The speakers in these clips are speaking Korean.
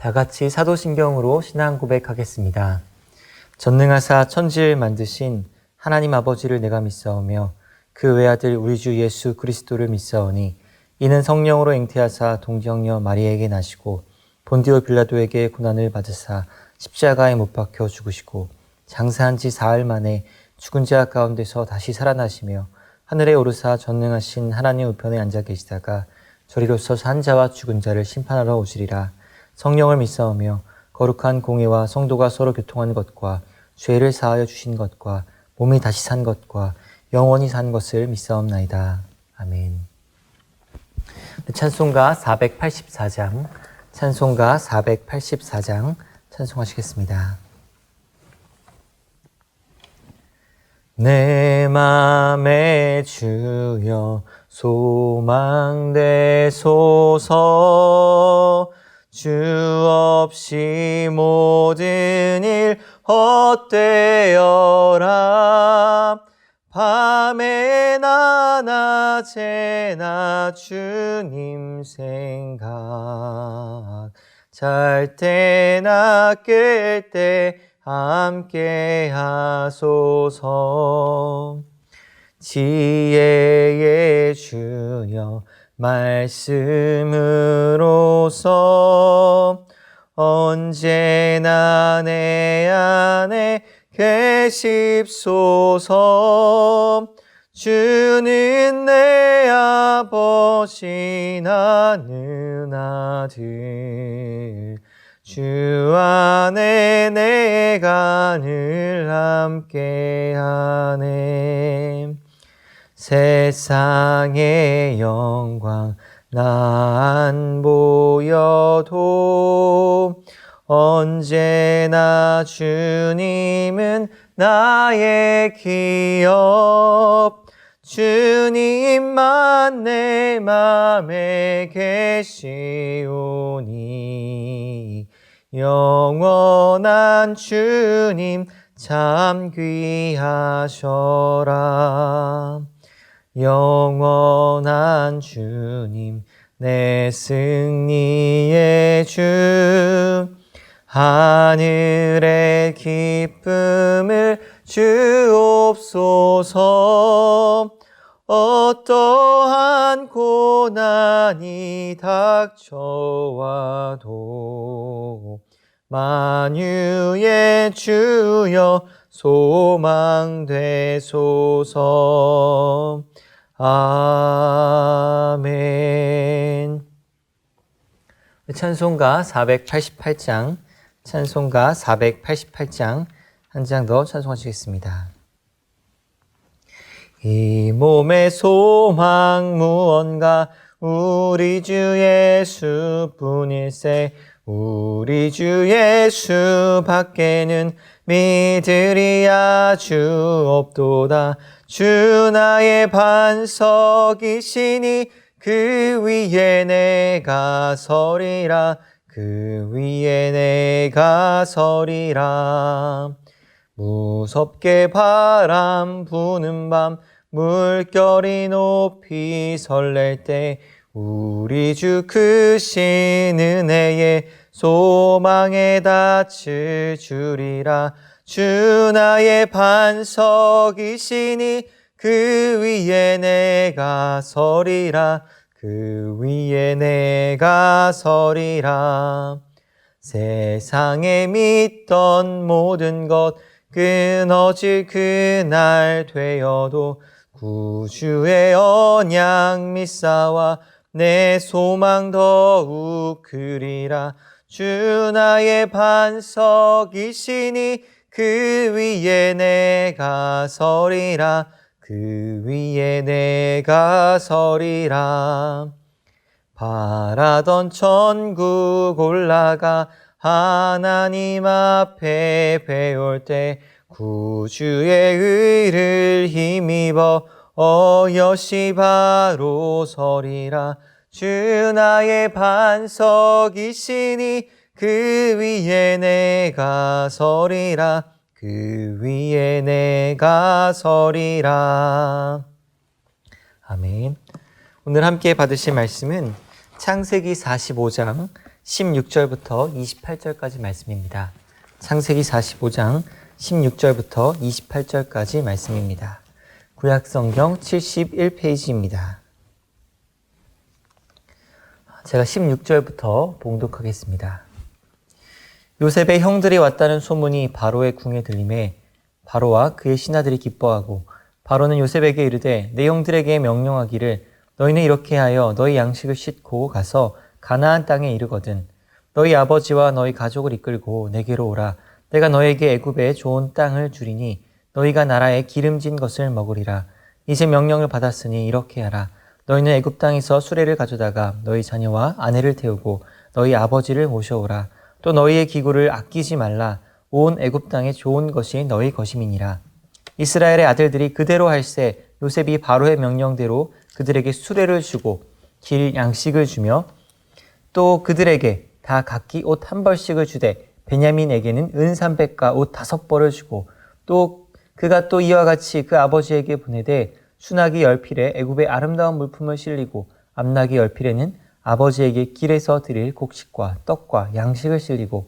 다 같이 사도신경으로 신앙 고백하겠습니다. 전능하사 천지를 만드신 하나님 아버지를 내가 믿사오며 그 외아들 우리 주 예수 그리스도를 믿사오니 이는 성령으로 잉태하사 동정녀 마리아에게 나시고 본디오 빌라도에게 고난을 받으사 십자가에 못 박혀 죽으시고 장사한 지 사흘 만에 죽은 자 가운데서 다시 살아나시며 하늘에 오르사 전능하신 하나님 우편에 앉아 계시다가 저리로서 산 자와 죽은 자를 심판하러 오시리라. 성령을 믿사오며 거룩한 공회와 성도가 서로 교통한 것과 죄를 사하여 주신 것과 몸이 다시 산 것과 영원히 산 것을 믿사옵나이다. 아멘. 찬송가 484장 찬송하시겠습니다. 내 맘에 주여 소망되소서. 주 없이 모든 일 헛되어라. 밤에나 낮에나 주님 생각, 잘 때나 깰 때 함께 하소서. 지혜의 주여 말씀으로써 언제나 내 안에 계십소서. 주는 내 아버지 나는 아들, 주 안에 내가 늘 함께하네. 세상의 영광 나 안 보여도 언제나 주님은 나의 기업. 주님만 내 맘에 계시오니 영원한 주님 참 귀하셔라. 영원한 주님 내 승리의 주, 하늘의 기쁨을 주옵소서. 어떠한 고난이 닥쳐와도 만유의 주여 소망되소서. 아멘. 찬송가 488장 한 장 더 찬송하시겠습니다. 이 몸의 소망 무언가 우리 주 예수뿐일세. 우리 주 예수 밖에는 믿으리 아주 없도다. 주 나의 반석이시니 그 위에 내가 서리라. 그 위에 내가 서리라. 무섭게 바람 부는 밤 물결이 높이 설렐 때 우리 주 크신 은혜에 소망에 닿을 줄이라. 주 나의 반석이시니 그 위에 내가 서리라. 그 위에 내가 서리라. 세상에 믿던 모든 것 끊어질 그날 되어도 구주의 언약 믿사와 내 소망 더욱 크리라. 주 나의 반석이시니 그 위에 내가 서리라. 그 위에 내가 서리라. 바라던 천국 올라가 하나님 앞에 배울 때 구주의 의를 힘입어 어여시 바로 서리라. 주 나의 반석이시니 그 위에 내가 서리라. 그 위에 내가 서리라. 아멘. 오늘 함께 받으실 말씀은 창세기 45장 16절부터 28절까지 말씀입니다. 창세기 45장 16절부터 28절까지 말씀입니다. 구약성경 71페이지입니다. 제가 16절부터 봉독하겠습니다. 요셉의 형들이 왔다는 소문이 바로의 궁에 들림에 바로와 그의 신하들이 기뻐하고 바로는 요셉에게 이르되 내 형들에게 명령하기를 너희는 이렇게 하여 너희 양식을 싣고 가서 가나안 땅에 이르거든 너희 아버지와 너희 가족을 이끌고 내게로 오라. 내가 너에게 애굽에 좋은 땅을 주리니 너희가 나라에 기름진 것을 먹으리라. 이제 명령을 받았으니 이렇게 하라. 너희는 애굽 땅에서 수레를 가져다가 너희 자녀와 아내를 태우고 너희 아버지를 모셔오라. 또 너희의 기구를 아끼지 말라. 온 애굽 땅에 좋은 것이 너희 것임이니라. 이스라엘의 아들들이 그대로 할세 요셉이 바로의 명령대로 그들에게 수레를 주고 길 양식을 주며 또 그들에게 다 각기 옷 한 벌씩을 주되 베냐민에게는 은 300과 옷 5벌을 주고 또 그가 또 이와 같이 그 아버지에게 보내되 수나기 10필에 애굽의 아름다운 물품을 실리고 암나기 10필에는 아버지에게 길에서 드릴 곡식과 떡과 양식을 실리고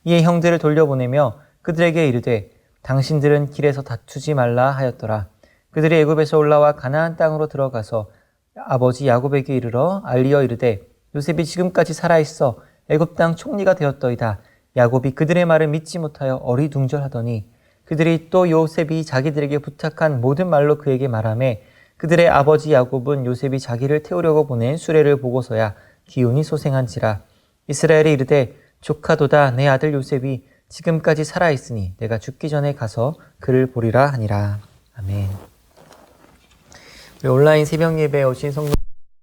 이에 형들을 돌려보내며 그들에게 이르되 당신들은 길에서 다투지 말라 하였더라. 그들이 애굽에서 올라와 가나안 땅으로 들어가서 아버지 야곱에게 이르러 알리어 이르되 요셉이 지금까지 살아있어 애굽 땅 총리가 되었더이다. 야곱이 그들의 말을 믿지 못하여 어리둥절하더니 그들이 또 요셉이 자기들에게 부탁한 모든 말로 그에게 말하매 그들의 아버지 야곱은 요셉이 자기를 태우려고 보낸 수레를 보고서야 기운이 소생한지라. 이스라엘이 이르되 조카도다 내 아들 요셉이 지금까지 살아있으니 내가 죽기 전에 가서 그를 보리라 하니라. 아멘. 우리 온라인 새벽 예배에 오신 성도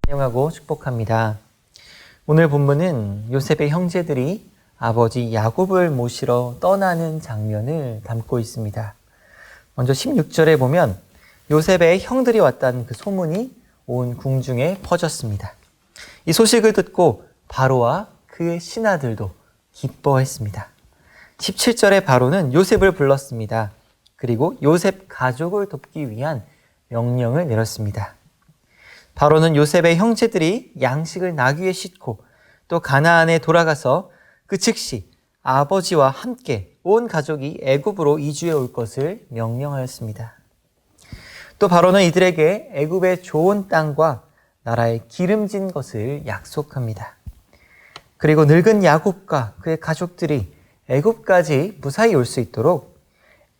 환영하고 축복합니다. 오늘 본문은 요셉의 형제들이 아버지 야곱을 모시러 떠나는 장면을 담고 있습니다. 먼저 16절에 보면 요셉의 형들이 왔다는 그 소문이 온 궁중에 퍼졌습니다. 이 소식을 듣고 바로와 그의 신하들도 기뻐했습니다. 17절에 바로는 요셉을 불렀습니다. 그리고 요셉 가족을 돕기 위한 명령을 내렸습니다. 바로는 요셉의 형제들이 양식을 나귀에 싣고 또 가나안에 돌아가서 그 즉시 아버지와 함께 온 가족이 애굽으로 이주해 올 것을 명령하였습니다. 또 바로는 이들에게 애굽의 좋은 땅과 나라의 기름진 것을 약속합니다. 그리고 늙은 야곱과 그의 가족들이 애굽까지 무사히 올 수 있도록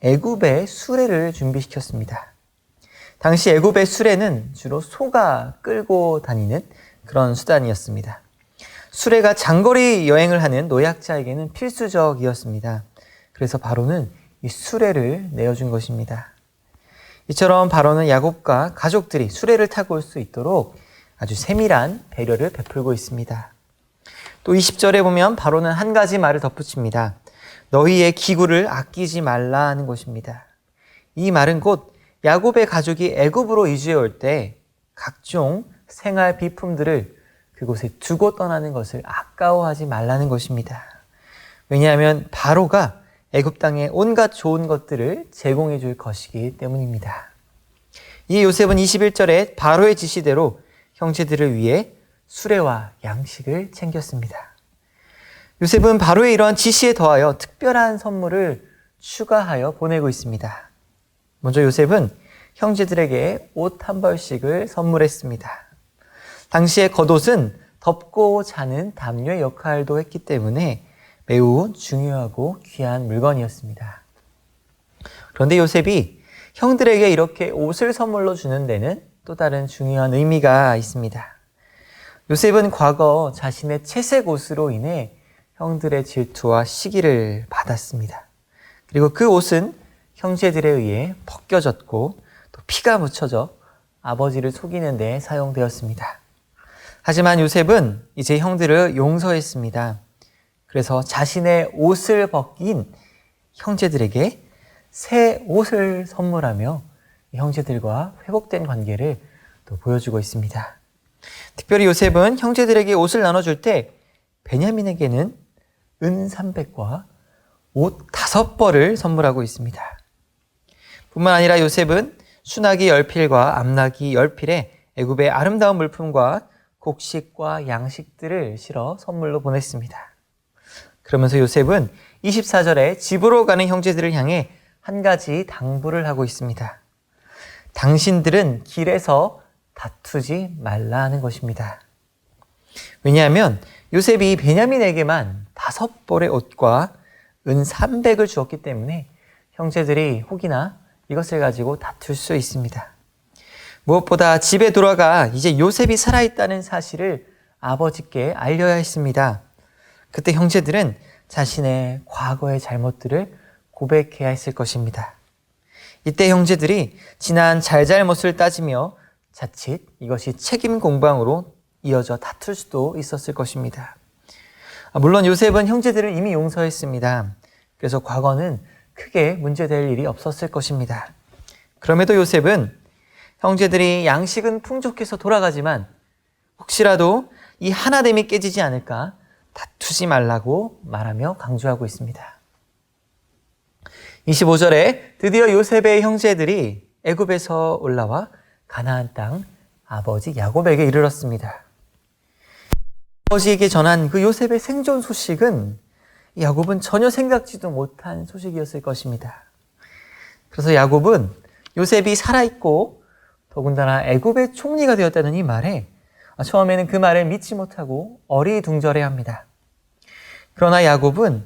애굽의 수레를 준비시켰습니다. 당시 애굽의 수레는 주로 소가 끌고 다니는 그런 수단이었습니다. 수레가 장거리 여행을 하는 노약자에게는 필수적이었습니다. 그래서 바로는 이 수레를 내어준 것입니다. 이처럼 바로는 야곱과 가족들이 수레를 타고 올 수 있도록 아주 세밀한 배려를 베풀고 있습니다. 또 20절에 보면 바로는 한 가지 말을 덧붙입니다. 너희의 기구를 아끼지 말라 하는 것입니다. 이 말은 곧 야곱의 가족이 애굽으로 이주해 올 때 각종 생활 비품들을 그곳에 두고 떠나는 것을 아까워하지 말라는 것입니다. 왜냐하면 바로가 애굽 땅의 온갖 좋은 것들을 제공해 줄 것이기 때문입니다. 이 요셉은 21절에 바로의 지시대로 형제들을 위해 수레와 양식을 챙겼습니다. 요셉은 바로의 이러한 지시에 더하여 특별한 선물을 추가하여 보내고 있습니다. 먼저 요셉은 형제들에게 옷 한 벌씩을 선물했습니다. 당시의 겉옷은 덮고 자는 담요의 역할도 했기 때문에 매우 중요하고 귀한 물건이었습니다. 그런데 요셉이 형들에게 이렇게 옷을 선물로 주는 데는 또 다른 중요한 의미가 있습니다. 요셉은 과거 자신의 채색 옷으로 인해 형들의 질투와 시기를 받았습니다. 그리고 그 옷은 형제들에 의해 벗겨졌고 또 피가 묻혀져 아버지를 속이는 데 사용되었습니다. 하지만 요셉은 이제 형들을 용서했습니다. 그래서 자신의 옷을 벗긴 형제들에게 새 옷을 선물하며 형제들과 회복된 관계를 또 보여주고 있습니다. 특별히 요셉은 형제들에게 옷을 나눠줄 때 베냐민에게는 은 300과 옷 5벌을 선물하고 있습니다. 뿐만 아니라 요셉은 수나기 10필과 암나기 10필에 애굽의 아름다운 물품과 곡식과 양식들을 실어 선물로 보냈습니다. 그러면서 요셉은 24절에 집으로 가는 형제들을 향해 한 가지 당부를 하고 있습니다. 당신들은 길에서 다투지 말라 하는 것입니다. 왜냐하면 요셉이 베냐민에게만 5벌의 옷과 은 300을 주었기 때문에 형제들이 혹이나 이것을 가지고 다툴 수 있습니다. 무엇보다 집에 돌아가 이제 요셉이 살아있다는 사실을 아버지께 알려야 했습니다. 그때 형제들은 자신의 과거의 잘못들을 고백해야 했을 것입니다. 이때 형제들이 지난 잘잘못을 따지며 자칫 이것이 책임 공방으로 이어져 다툴 수도 있었을 것입니다. 물론 요셉은 형제들을 이미 용서했습니다. 그래서 과거는 크게 문제될 일이 없었을 것입니다. 그럼에도 요셉은 형제들이 양식은 풍족해서 돌아가지만 혹시라도 이 하나됨이 깨지지 않을까 다투지 말라고 말하며 강조하고 있습니다. 25절에 드디어 요셉의 형제들이 애굽에서 올라와 가나안 땅 아버지 야곱에게 이르렀습니다. 아버지에게 전한 그 요셉의 생존 소식은 야곱은 전혀 생각지도 못한 소식이었을 것입니다. 그래서 야곱은 요셉이 살아있고 더군다나 애굽의 총리가 되었다는 이 말에 처음에는 그 말을 믿지 못하고 어리둥절해합니다. 그러나 야곱은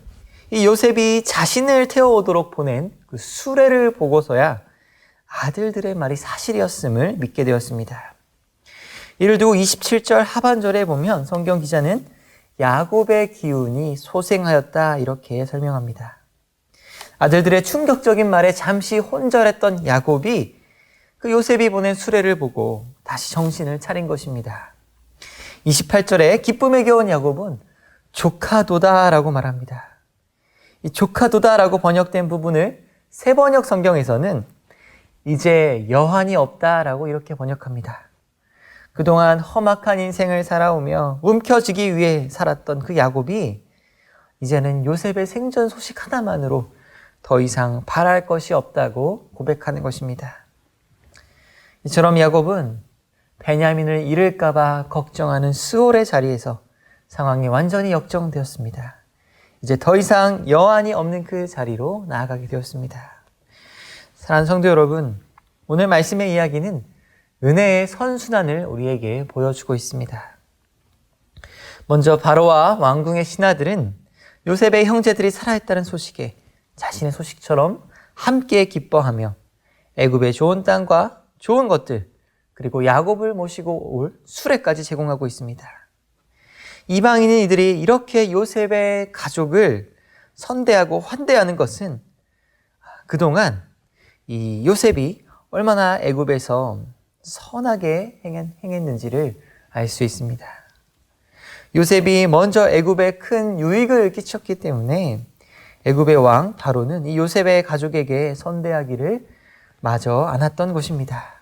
이 요셉이 자신을 태워오도록 보낸 그 수레를 보고서야 아들들의 말이 사실이었음을 믿게 되었습니다. 이를 두고 27절 하반절에 보면 성경 기자는 야곱의 기운이 소생하였다 이렇게 설명합니다. 아들들의 충격적인 말에 잠시 혼절했던 야곱이 그 요셉이 보낸 수레를 보고 다시 정신을 차린 것입니다. 28절에 기쁨에 겨운 야곱은 조카도다라고 말합니다. 이 조카도다라고 번역된 부분을 새번역 성경에서는 이제 여한이 없다라고 이렇게 번역합니다. 그동안 험악한 인생을 살아오며 움켜쥐기 위해 살았던 그 야곱이 이제는 요셉의 생전 소식 하나만으로 더 이상 바랄 것이 없다고 고백하는 것입니다. 이처럼 야곱은 베냐민을 잃을까 봐 걱정하는 스올의 자리에서 상황이 완전히 역정되었습니다. 이제 더 이상 여한이 없는 그 자리로 나아가게 되었습니다. 사랑하는 성도 여러분, 오늘 말씀의 이야기는 은혜의 선순환을 우리에게 보여주고 있습니다. 먼저 바로와 왕궁의 신하들은 요셉의 형제들이 살아있다는 소식에 자신의 소식처럼 함께 기뻐하며 애굽의 좋은 땅과 좋은 것들 그리고 야곱을 모시고 올 수레까지 제공하고 있습니다. 이방인인 이들이 이렇게 요셉의 가족을 선대하고 환대하는 것은 그동안 이 요셉이 얼마나 애굽에서 선하게 행했는지를 알 수 있습니다. 요셉이 먼저 애굽에 큰 유익을 끼쳤기 때문에 애굽의 왕 바로는 이 요셉의 가족에게 선대하기를 마저 않았던 것입니다.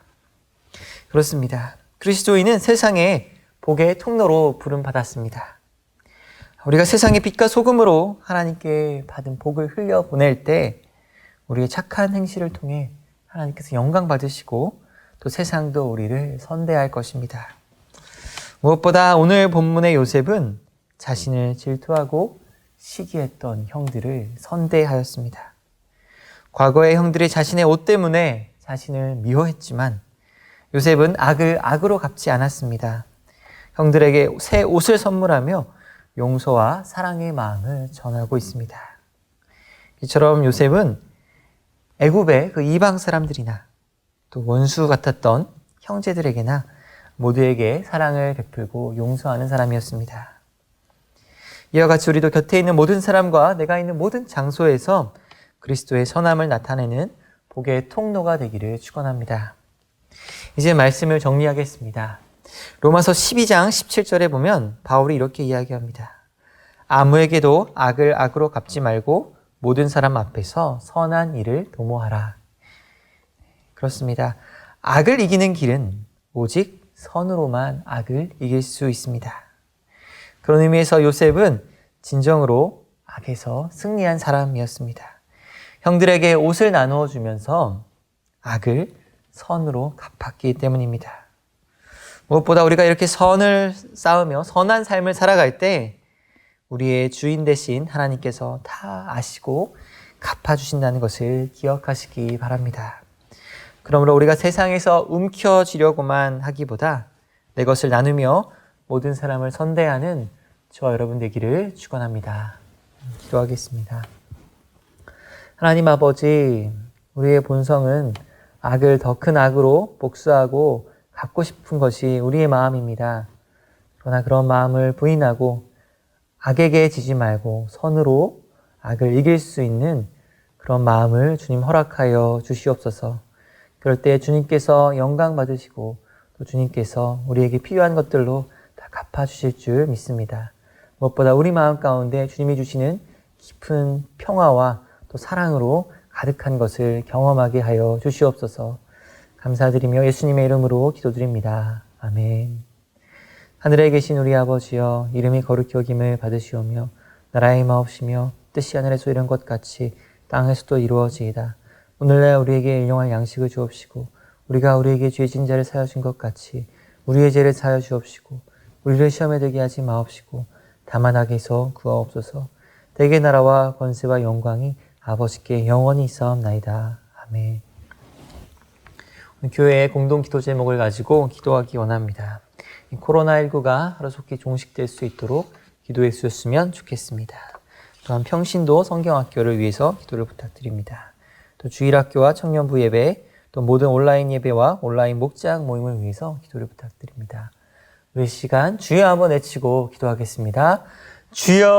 그렇습니다. 그리스도인은 세상에 복의 통로로 부름받았습니다. 우리가 세상의 빛과 소금으로 하나님께 받은 복을 흘려보낼 때 우리의 착한 행실을 통해 하나님께서 영광 받으시고 또 세상도 우리를 선대할 것입니다. 무엇보다 오늘 본문의 요셉은 자신을 질투하고 시기했던 형들을 선대하였습니다. 과거의 형들이 자신의 옷 때문에 자신을 미워했지만 요셉은 악을 악으로 갚지 않았습니다. 형들에게 새 옷을 선물하며 용서와 사랑의 마음을 전하고 있습니다. 이처럼 요셉은 애굽의 그 이방 사람들이나 또 원수 같았던 형제들에게나 모두에게 사랑을 베풀고 용서하는 사람이었습니다. 이와 같이 우리도 곁에 있는 모든 사람과 내가 있는 모든 장소에서 그리스도의 선함을 나타내는 복의 통로가 되기를 축원합니다. 이제 말씀을 정리하겠습니다. 로마서 12장 17절에 보면 바울이 이렇게 이야기합니다. 아무에게도 악을 악으로 갚지 말고 모든 사람 앞에서 선한 일을 도모하라. 그렇습니다. 악을 이기는 길은 오직 선으로만 악을 이길 수 있습니다. 그런 의미에서 요셉은 진정으로 악에서 승리한 사람이었습니다. 형들에게 옷을 나누어 주면서 악을 선으로 갚았기 때문입니다. 무엇보다 우리가 이렇게 선을 쌓으며 선한 삶을 살아갈 때 우리의 주인 되신 하나님께서 다 아시고 갚아주신다는 것을 기억하시기 바랍니다. 그러므로 우리가 세상에서 움켜쥐려고만 하기보다 내 것을 나누며 모든 사람을 선대하는 저와 여러분 되기를 축원합니다. 기도하겠습니다. 하나님 아버지, 우리의 본성은 악을 더 큰 악으로 복수하고 갚고 싶은 것이 우리의 마음입니다. 그러나 그런 마음을 부인하고 악에게 지지 말고 선으로 악을 이길 수 있는 그런 마음을 주님 허락하여 주시옵소서. 그럴 때 주님께서 영광 받으시고 또 주님께서 우리에게 필요한 것들로 다 갚아주실 줄 믿습니다. 무엇보다 우리 마음 가운데 주님이 주시는 깊은 평화와 또 사랑으로 가득한 것을 경험하게 하여 주시옵소서. 감사드리며 예수님의 이름으로 기도드립니다. 아멘. 하늘에 계신 우리 아버지여, 이름이 거룩히 여김을 받으시오며 나라의 마옵시며 뜻이 하늘에서 이룬 것 같이 땅에서도 이루어지이다. 오늘날 우리에게 일용할 양식을 주옵시고 우리가 우리에게 죄 진 자를 사하여 준 것 같이 우리의 죄를 사하여 주옵시고 우리를 시험에 들게 하지 마옵시고 다만 악에서 구하옵소서. 대개 나라와 권세와 영광이 아버지께 영원히 있사옵나이다. 아멘. 교회의 공동 기도 제목을 가지고 기도하기 원합니다. 코로나19가 하루속히 종식될 수 있도록 기도해 주셨으면 좋겠습니다. 또한 평신도 성경학교를 위해서 기도를 부탁드립니다. 또 주일학교와 청년부 예배, 또 모든 온라인 예배와 온라인 목장 모임을 위해서 기도를 부탁드립니다. 우리 시간 주여 한번 외치고 기도하겠습니다. 주여!